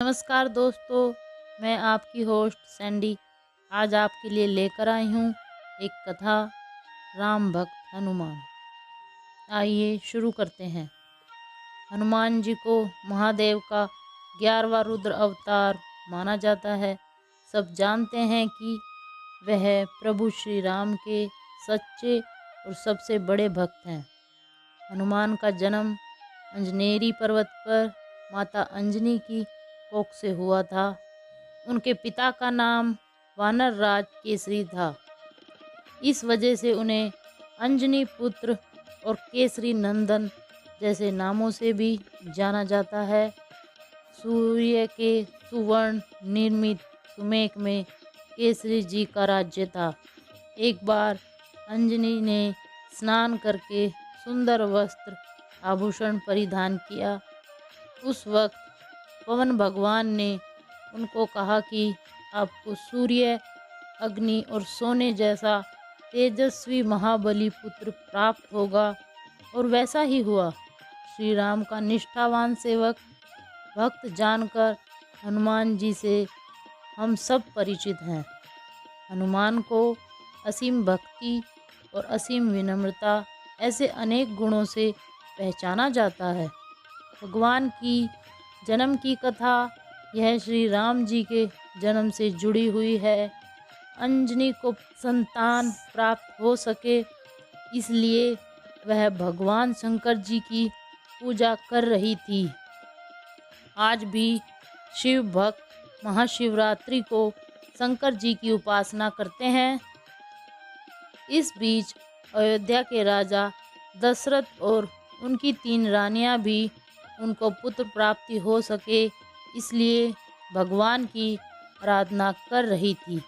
नमस्कार दोस्तों, मैं आपकी होस्ट सैंडी आज आपके लिए लेकर आई हूँ एक कथा राम भक्त हनुमान। आइए शुरू करते हैं। हनुमान जी को महादेव का 11वां रुद्र अवतार माना जाता है। सब जानते हैं कि वह प्रभु श्री राम के सच्चे और सबसे बड़े भक्त हैं। हनुमान का जन्म अंजनेरी पर्वत पर माता अंजनी की कोख से हुआ था। उनके पिता का नाम वानर राज केसरी था। इस वजह से उन्हें अंजनी पुत्र और केसरी नंदन जैसे नामों से भी जाना जाता है। सूर्य के सुवर्ण निर्मित सुमेक में केसरी जी का राज्य था। एक बार अंजनी ने स्नान करके सुंदर वस्त्र आभूषण परिधान किया। उस वक्त पवन भगवान ने उनको कहा कि आपको सूर्य, अग्नि और सोने जैसा तेजस्वी महाबली पुत्र प्राप्त होगा, और वैसा ही हुआ। श्री राम का निष्ठावान सेवक भक्त जानकर हनुमान जी से हम सब परिचित हैं। हनुमान को असीम भक्ति और असीम विनम्रता ऐसे अनेक गुणों से पहचाना जाता है। भगवान की जन्म की कथा यह श्री राम जी के जन्म से जुड़ी हुई है। अंजनी को संतान प्राप्त हो सके, इसलिए वह भगवान शंकर जी की पूजा कर रही थी। आज भी शिव भक्त महाशिवरात्रि को शंकर जी की उपासना करते हैं। इस बीच अयोध्या के राजा दशरथ और उनकी 3 रानियां भी उनको पुत्र प्राप्ति हो सके, इसलिए भगवान की आराधना कर रही थी।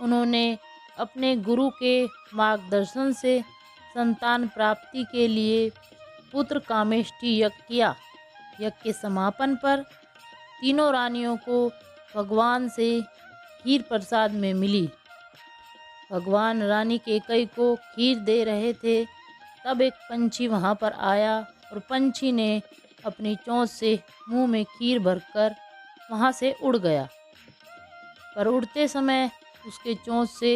उन्होंने अपने गुरु के मार्गदर्शन से संतान प्राप्ति के लिए पुत्र कामेष्टि यज्ञ किया। यज्ञ के समापन पर तीनों रानियों को भगवान से खीर प्रसाद में मिली। भगवान रानी कैकेयी को खीर दे रहे थे, तब एक पंछी वहां पर आया और पंछी ने अपनी चोंच से मुंह में खीर भरकर वहां से उड़ गया। पर उड़ते समय उसके चोंच से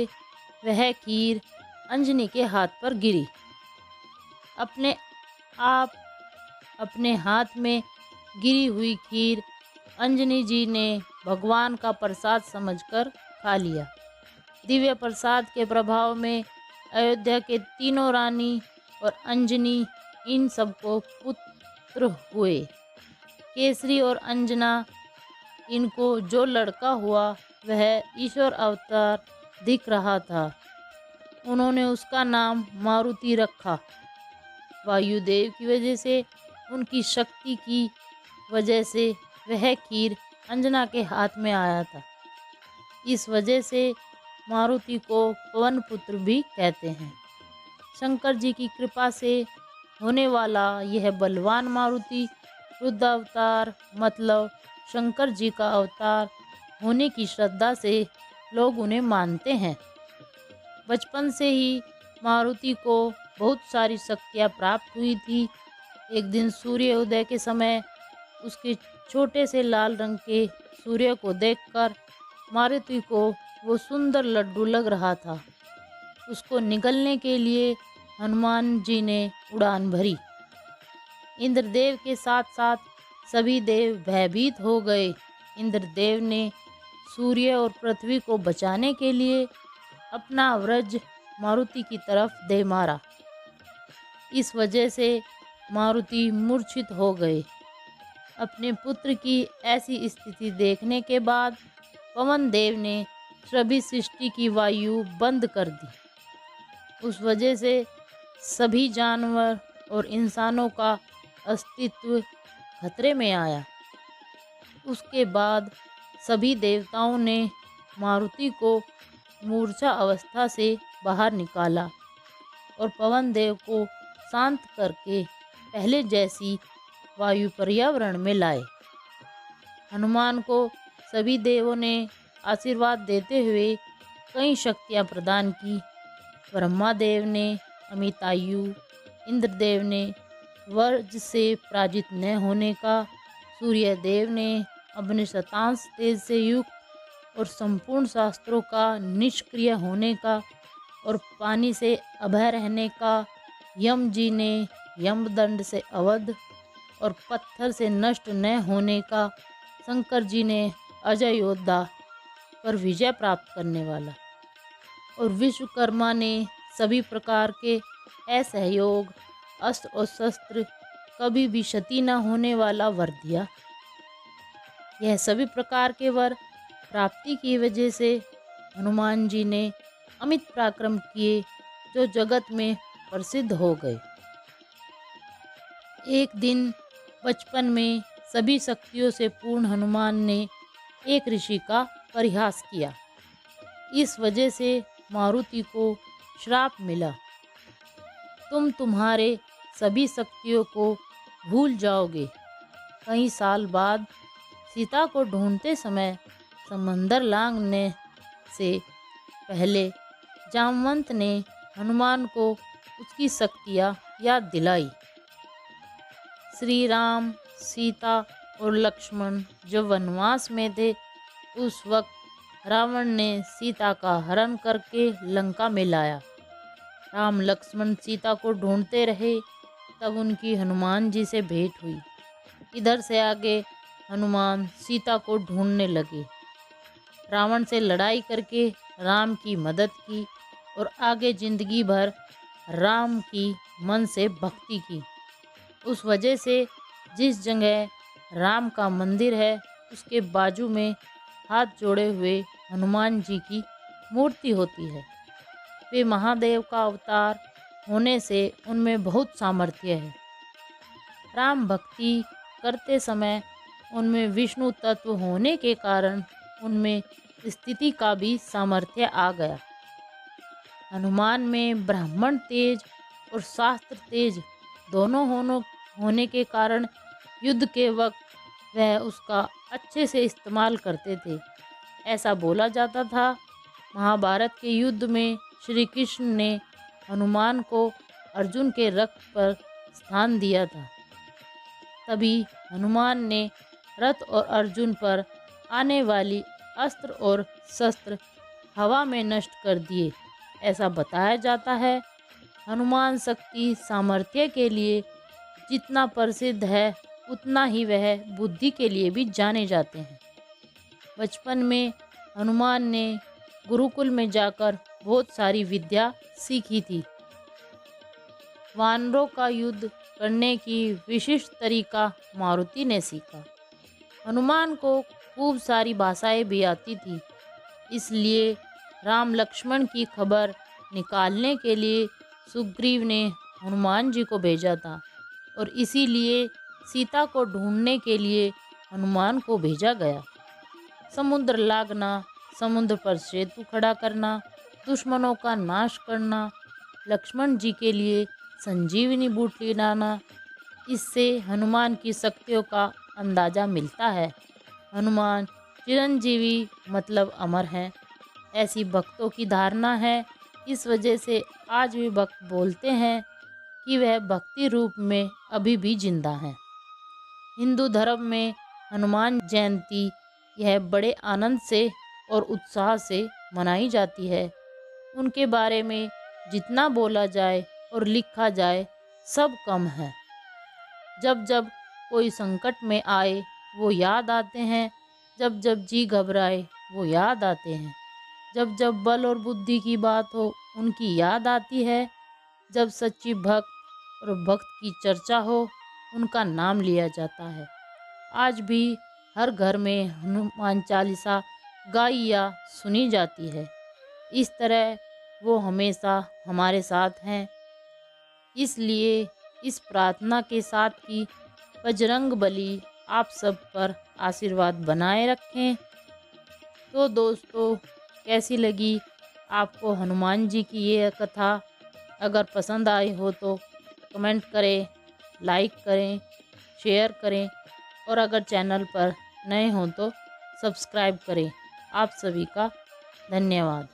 वह खीर अंजनी के हाथ पर गिरी। अपने आप अपने हाथ में गिरी हुई खीर अंजनी जी ने भगवान का प्रसाद समझकर खा लिया। दिव्य प्रसाद के प्रभाव में अयोध्या के तीनों रानी और अंजनी इन सबको पुत्र हुए। केसरी और अंजना, इनको जो लड़का हुआ वह ईश्वर अवतार दिख रहा था। उन्होंने उसका नाम मारुति रखा। वायुदेव की वजह से, उनकी शक्ति की वजह से वह खीर अंजना के हाथ में आया था। इस वजह से मारुति को पवन पुत्र भी कहते हैं। शंकर जी की कृपा से होने वाला यह बलवान मारुति रुद्र अवतार मतलब शंकर जी का अवतार होने की श्रद्धा से लोग उन्हें मानते हैं। बचपन से ही मारुति को बहुत सारी शक्तियाँ प्राप्त हुई थी। एक दिन सूर्य उदय के समय उसके छोटे से लाल रंग के सूर्य को देखकर मारुति को वो सुंदर लड्डू लग रहा था। उसको निगलने के लिए हनुमान जी ने उड़ान भरी। इंद्रदेव के साथ साथ सभी देव भयभीत हो गए। इंद्रदेव ने सूर्य और पृथ्वी को बचाने के लिए अपना वज्र मारुति की तरफ दे मारा। इस वजह से मारुति मूर्छित हो गए। अपने पुत्र की ऐसी स्थिति देखने के बाद पवन देव ने सभी सृष्टि की वायु बंद कर दी। उस वजह से सभी जानवर और इंसानों का अस्तित्व खतरे में आया। उसके बाद सभी देवताओं ने मारुति को मूर्छा अवस्था से बाहर निकाला और पवन देव को शांत करके पहले जैसी वायु पर्यावरण में लाए। हनुमान को सभी देवों ने आशीर्वाद देते हुए कई शक्तियाँ प्रदान की। ब्रह्मा देव ने अमितायु, इंद्रदेव ने वज्र से पराजित न होने का, सूर्य देव ने अपने शतांश तेज से युक्त और संपूर्ण शास्त्रों का निष्क्रिय होने का और पानी से अभय रहने का, यम जी ने यमदंड से अवध और पत्थर से नष्ट न होने का, शंकर जी ने अजय योद्धा पर विजय प्राप्त करने वाला और विश्वकर्मा ने सभी प्रकार के असहयोग अस्त्र और शस्त्र कभी भी क्षति न होने वाला वर दिया। यह सभी प्रकार के वर प्राप्ति की वजह से हनुमान जी ने अमित पराक्रम किए, जो जगत में प्रसिद्ध हो गए। एक दिन बचपन में सभी शक्तियों से पूर्ण हनुमान ने एक ऋषि का परिहास किया। इस वजह से मारुति को श्राप मिला, तुम तुम्हारे सभी शक्तियों को भूल जाओगे। कई साल बाद सीता को ढूंढते समय समंदर लांघने से पहले जामवंत ने हनुमान को उसकी शक्तियाँ याद दिलाई। श्री राम, सीता और लक्ष्मण जब वनवास में थे, उस वक्त रावण ने सीता का हरण करके लंका में लाया। राम लक्ष्मण सीता को ढूंढते रहे, तब उनकी हनुमान जी से भेंट हुई। इधर से आगे हनुमान सीता को ढूंढने लगे, रावण से लड़ाई करके राम की मदद की और आगे जिंदगी भर राम की मन से भक्ति की। उस वजह से जिस जगह राम का मंदिर है, उसके बाजू में हाथ जोड़े हुए हनुमान जी की मूर्ति होती है। वे महादेव का अवतार होने से उनमें बहुत सामर्थ्य है। राम भक्ति करते समय उनमें विष्णु तत्व होने के कारण उनमें स्थिति का भी सामर्थ्य आ गया। हनुमान में ब्राह्मण तेज और शास्त्र तेज दोनों होने के कारण युद्ध के वक्त वह उसका अच्छे से इस्तेमाल करते थे। ऐसा बोला जाता था, महाभारत के युद्ध में श्री कृष्ण ने हनुमान को अर्जुन के रथ पर स्थान दिया था। तभी हनुमान ने रथ और अर्जुन पर आने वाली अस्त्र और शस्त्र हवा में नष्ट कर दिए। ऐसा बताया जाता है। हनुमान शक्ति सामर्थ्य के लिए जितना प्रसिद्ध है, उतना ही वह बुद्धि के लिए भी जाने जाते हैं। बचपन में हनुमान ने गुरुकुल में जाकर बहुत सारी विद्या सीखी थी। वानरों का युद्ध करने की विशिष्ट तरीका मारुति ने सीखा। हनुमान को खूब सारी भाषाएं भी आती थी, इसलिए राम लक्ष्मण की खबर निकालने के लिए सुग्रीव ने हनुमान जी को भेजा था और इसीलिए सीता को ढूंढने के लिए हनुमान को भेजा गया। समुद्र लांघना, समुद्र पर सेतु खड़ा करना, दुश्मनों का नाश करना, लक्ष्मण जी के लिए संजीवनी बूटी लाना, इससे हनुमान की शक्तियों का अंदाज़ा मिलता है। हनुमान चिरंजीवी मतलब अमर हैं, ऐसी भक्तों की धारणा है। इस वजह से आज भी भक्त बोलते हैं कि वह भक्ति रूप में अभी भी जिंदा हैं। हिंदू धर्म में हनुमान जयंती यह बड़े आनंद से और उत्साह से मनाई जाती है। उनके बारे में जितना बोला जाए और लिखा जाए सब कम है। जब जब कोई संकट में आए वो याद आते हैं, जब जब जी घबराए वो याद आते हैं, जब जब बल और बुद्धि की बात हो उनकी याद आती है, जब सच्ची भक्त और भक्त की चर्चा हो उनका नाम लिया जाता है। आज भी हर घर में हनुमान चालीसा गाई या सुनी जाती है। इस तरह वो हमेशा हमारे साथ हैं। इसलिए इस प्रार्थना के साथ कि बजरंग बली आप सब पर आशीर्वाद बनाए रखें। तो दोस्तों, कैसी लगी आपको हनुमान जी की ये कथा? अगर पसंद आई हो तो कमेंट करें, लाइक करें, शेयर करें और अगर चैनल पर नए हों तो सब्सक्राइब करें। आप सभी का धन्यवाद।